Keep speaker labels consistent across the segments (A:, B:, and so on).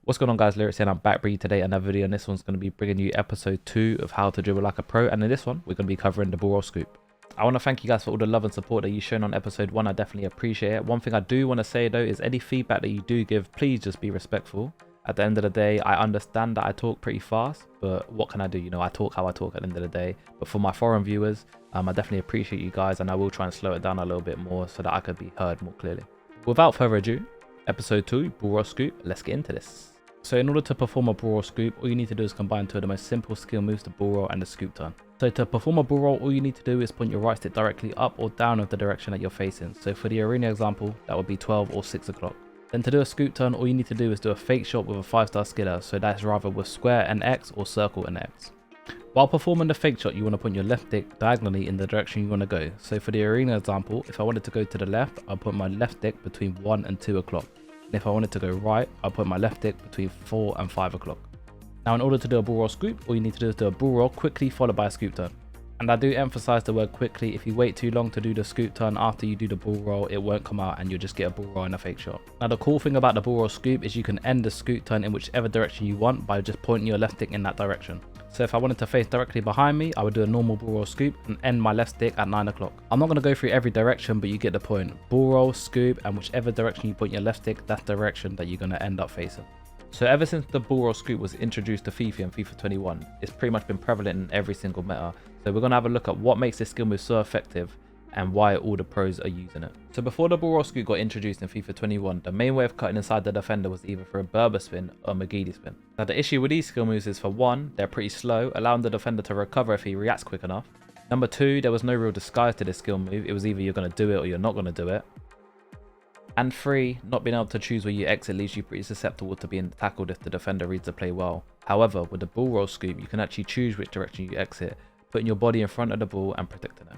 A: What's going on, guys? Lyrics here, and I'm back bringing you today another video, and this one's going to be bringing you episode 2 of how to dribble like a pro. And in this one we're going to be covering the ball roll scoop. I want to thank you guys for all the love and support that you've shown on episode 1. I definitely appreciate it. One thing I do want to say though is any feedback that you do give, please just be respectful. At the end of the day, I understand that I talk pretty fast, but what can I do? You know, I talk how I talk at the end of the day. But for my foreign viewers, I definitely appreciate you guys, and I will try and slow it down a little bit more so that I could be heard more clearly. Without further ado, episode 2, ball roll scoop, let's get into this. So in order to perform a ball roll scoop, all you need to do is combine two of the most simple skill moves, the ball roll and the scoop turn. So to perform a ball roll, all you need to do is point your right stick directly up or down of the direction that you're facing. So for the arena example, that would be 12 or 6 o'clock. Then to do a scoop turn, all you need to do is do a fake shot with a 5-star skiller. So that's rather with square and X or circle and X. While performing the fake shot, you want to point your left stick diagonally in the direction you want to go. So for the arena example, if I wanted to go to the left, I'll put my left stick between 1 and 2 o'clock. And if I wanted to go right, I'll put my left stick between 4 and 5 o'clock. Now in order to do a ball roll scoop, all you need to do is do a ball roll quickly followed by a scoop turn. And I do emphasize the word quickly. If you wait too long to do the scoop turn after you do the ball roll, it won't come out and you'll just get a ball roll and a fake shot. Now the cool thing about the ball roll scoop is you can end the scoop turn in whichever direction you want by just pointing your left stick in that direction. So if I wanted to face directly behind me, I would do a normal ball roll scoop and end my left stick at 9 o'clock. I'm not going to go through every direction, but you get the point. Ball roll, scoop, and whichever direction you point your left stick, that's the direction that you're going to end up facing. So ever since the ball roll scoop was introduced to FIFA and FIFA 21, it's pretty much been prevalent in every single meta. So we're going to have a look at what makes this skill move so effective and why all the pros are using it. So before the ball roll scoop got introduced in FIFA 21, the main way of cutting inside the defender was either for a Berber spin or McGeady spin. Now the issue with these skill moves is, for one, they're pretty slow, allowing the defender to recover if he reacts quick enough. Number 2, there was no real disguise to this skill move. It was either you're going to do it or you're not going to do it. And 3, not being able to choose where you exit leaves you pretty susceptible to being tackled if the defender reads the play well. However, with the ball roll scoop, you can actually choose which direction you exit, putting your body in front of the ball and protecting it.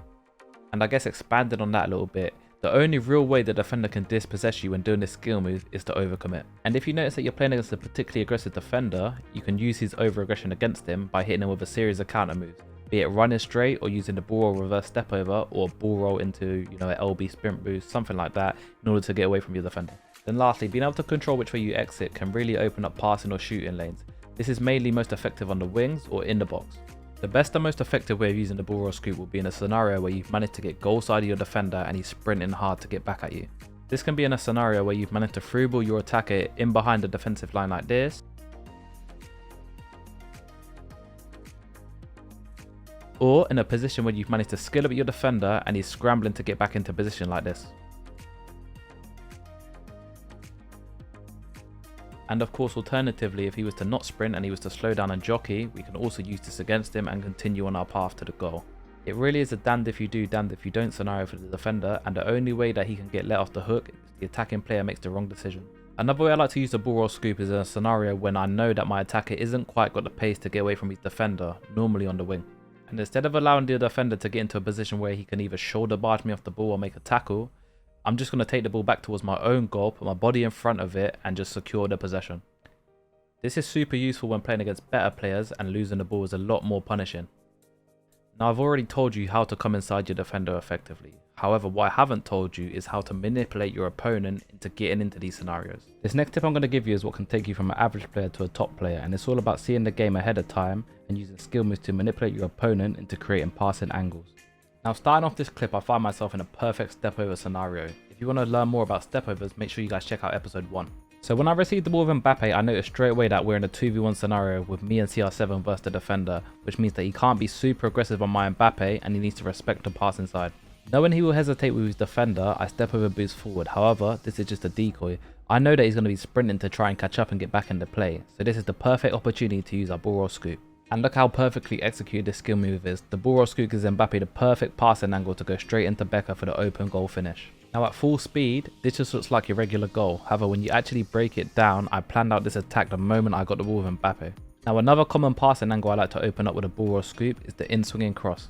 A: And I guess expanding on that a little bit, the only real way the defender can dispossess you when doing this skill move is to overcommit. And if you notice that you're playing against a particularly aggressive defender, you can use his over-aggression against him by hitting him with a series of counter moves, be it running straight or using the ball roll reverse step over or ball roll into, you know, an LB sprint boost, something like that, in order to get away from your defender. Then lastly, being able to control which way you exit can really open up passing or shooting lanes. This is mainly most effective on the wings or in the box. The best and most effective way of using the ball roll scoop will be in a scenario where you've managed to get goal side of your defender and he's sprinting hard to get back at you. This can be in a scenario where you've managed to through ball your attacker in behind the defensive line like this, or in a position where you've managed to skill up your defender and he's scrambling to get back into position like this. And of course, alternatively, if he was to not sprint and he was to slow down and jockey, we can also use this against him and continue on our path to the goal. It really is a damned if you do, damned if you don't scenario for the defender, and the only way that he can get let off the hook is if the attacking player makes the wrong decision. Another way I like to use the ball roll scoop is in a scenario when I know that my attacker isn't quite got the pace to get away from his defender, normally on the wing. And instead of allowing the defender to get into a position where he can either shoulder barge me off the ball or make a tackle, I'm just going to take the ball back towards my own goal, put my body in front of it and just secure the possession. This is super useful when playing against better players, and losing the ball is a lot more punishing. Now I've already told you how to come inside your defender effectively. However, what I haven't told you is how to manipulate your opponent into getting into these scenarios. This next tip I'm going to give you is what can take you from an average player to a top player, and it's all about seeing the game ahead of time and using skill moves to manipulate your opponent into creating passing angles. Now starting off this clip, I find myself in a perfect step over scenario. If you want to learn more about step overs, make sure you guys check out episode 1. So when I received the ball with Mbappe, I noticed straight away that we're in a 2v1 scenario with me and CR7 versus the defender, which means that he can't be super aggressive on my Mbappe and he needs to respect the pass inside. Knowing he will hesitate with his defender, I step over boost forward. However, this is just a decoy. I know that he's going to be sprinting to try and catch up and get back into play, so this is the perfect opportunity to use our ball roll scoop. And look how perfectly executed this skill move is. The ball roll scoop gives Mbappe the perfect passing angle to go straight into Becker for the open goal finish. Now at full speed, this just looks like your regular goal. However, when you actually break it down, I planned out this attack the moment I got the ball with Mbappe. Now another common passing angle I like to open up with a ball roll scoop is the in-swinging cross.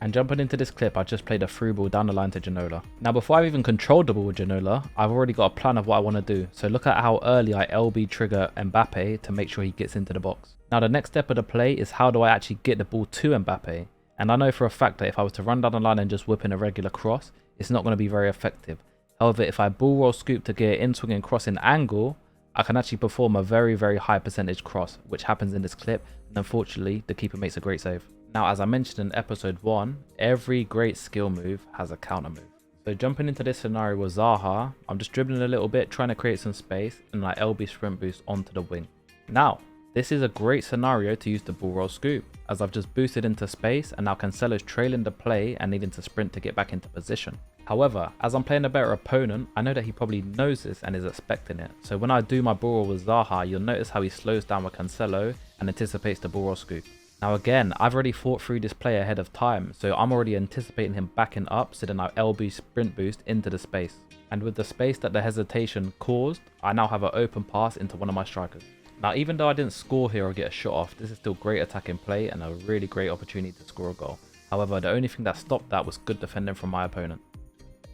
A: And jumping into this clip, I just played a through ball down the line to Ginola. Now before I've even controlled the ball with Ginola, I've already got a plan of what I want to do. So look at how early I LB trigger Mbappe to make sure he gets into the box. Now the next step of the play is how do I actually get the ball to Mbappe. And I know for a fact that if I was to run down the line and just whip in a regular cross, it's not going to be very effective. However, if I ball roll scoop to get in swinging crossing angle, I can actually perform a very high percentage cross, which happens in this clip, and unfortunately the keeper makes a great save. Now, as I mentioned in episode 1, every great skill move has a counter move. So jumping into this scenario with Zaha, I'm just dribbling a little bit, trying to create some space, and I LB sprint boost onto the wing. Now, this is a great scenario to use the ball roll scoop, as I've just boosted into space and now Cancelo's trailing the play and needing to sprint to get back into position. However, as I'm playing a better opponent, I know that he probably knows this and is expecting it. So when I do my ball roll with Zaha, you'll notice how he slows down with Cancelo and anticipates the ball roll scoop. Now again, I've already thought through this play ahead of time, so I'm already anticipating him backing up, so then I LB sprint boost into the space. And with the space that the hesitation caused, I now have an open pass into one of my strikers. Now, even though I didn't score here or get a shot off, this is still great attacking play and a really great opportunity to score a goal. However, the only thing that stopped that was good defending from my opponent.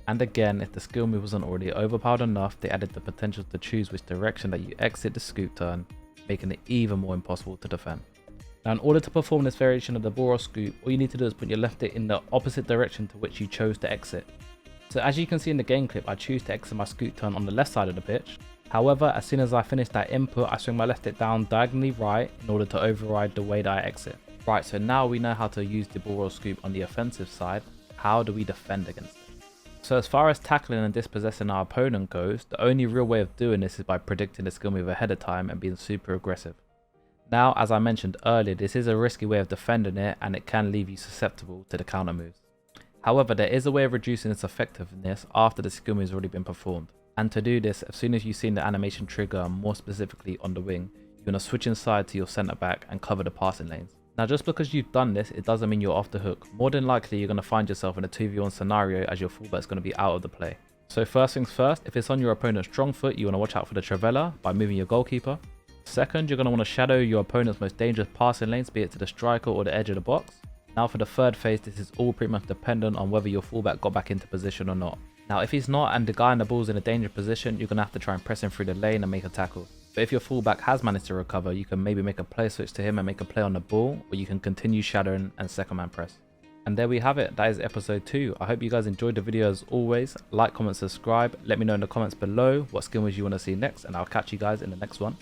A: And again, if the skill move wasn't already overpowered enough, they added the potential to choose which direction that you exit the scoop turn, making it even more impossible to defend. Now, in order to perform this variation of the ball roll scoop, all you need to do is put your left foot in the opposite direction to which you chose to exit. So as you can see in the game clip, I choose to exit my scoop turn on the left side of the pitch. However, as soon as I finish that input, I swing my left foot down diagonally right in order to override the way that I exit. Right, so now we know how to use the ball roll scoop on the offensive side. How do we defend against it? So as far as tackling and dispossessing our opponent goes, the only real way of doing this is by predicting the skill move ahead of time and being super aggressive. Now, as I mentioned earlier, this is a risky way of defending it and it can leave you susceptible to the counter moves. However, there is a way of reducing its effectiveness after the skill move has already been performed. And to do this, as soon as you've seen the animation trigger, more specifically on the wing, you're going to switch inside to your centre back and cover the passing lanes. Now, just because you've done this, it doesn't mean you're off the hook. More than likely, you're going to find yourself in a 2v1 scenario as your fullback's going to be out of the play. So first things first, if it's on your opponent's strong foot, you want to watch out for the Trivela by moving your goalkeeper. Second, you're going to want to shadow your opponent's most dangerous passing lanes, be it to the striker or the edge of the box. Now for the third phase, this is all pretty much dependent on whether your fullback got back into position or not. Now if he's not and the guy in the ball's in a dangerous position, you're going to have to try and press him through the lane and make a tackle. But if your fullback has managed to recover, you can maybe make a play switch to him and make a play on the ball, or you can continue shadowing and second man press. And there we have it, that is episode 2. I hope you guys enjoyed the video as always. Like, comment, subscribe. Let me know in the comments below what skill moves you want to see next, and I'll catch you guys in the next one.